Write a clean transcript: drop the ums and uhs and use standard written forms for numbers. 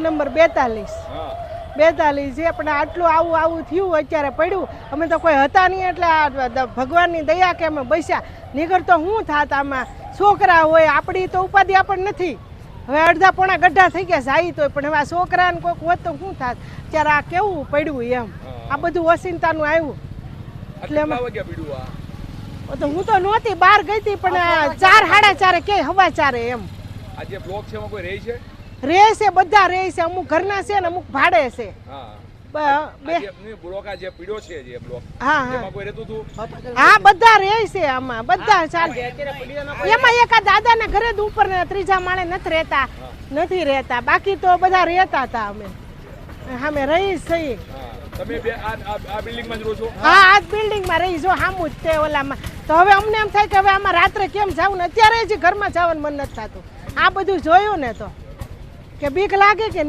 number 42 છે પણ આટલું આવું થયું અત્યારે પડ્યું અમે તો કોઈ હતા નહીં એટલે આ ભગવાનની દયા કે અમે બેસ્યા નીકળ તો શું થાત આમાં છોકરા હોય આપણી તો ઉપાધિ આપણને નથી હવે અડધા પોણા ગઢા થઈ ગયા સાઈ તો પણ હવે આ છોકરાને કોઈક હોત તો શું થાત ત્યારે આ કેવું પડ્યું એમ આ બધું ઓસિંતાનું આવ્યું એટલે તો હું તો નહોતી બહાર ગઈ હતી પણ 4 સાડા 4 કે હવા 4 એમ આજે બ્લોક છે એમાં કોઈ રહે છે રહે છે બધા રહે છે અમુક ઘરના છે ને અમુક ભાડે છે હા બધા રહે છે આમાં બધા એમાં એક આ દાદા ના ઘરે જ ઉપર ત્રીજા માળે નથી રહેતા બાકી તો બધા રહેતા હતા અમે રહી છીએ હા આ બિલ્ડિંગમાં રહી જો સામું જ તે ઓલામાં તો હવે અમને એમ થાય કે હવે આમાં રાત્રે કેમ જવું ને અત્યારે જ ઘરમાં જવાનું મન નથી થતું આ બધું જોયું ને તો કે બીક લાગે કે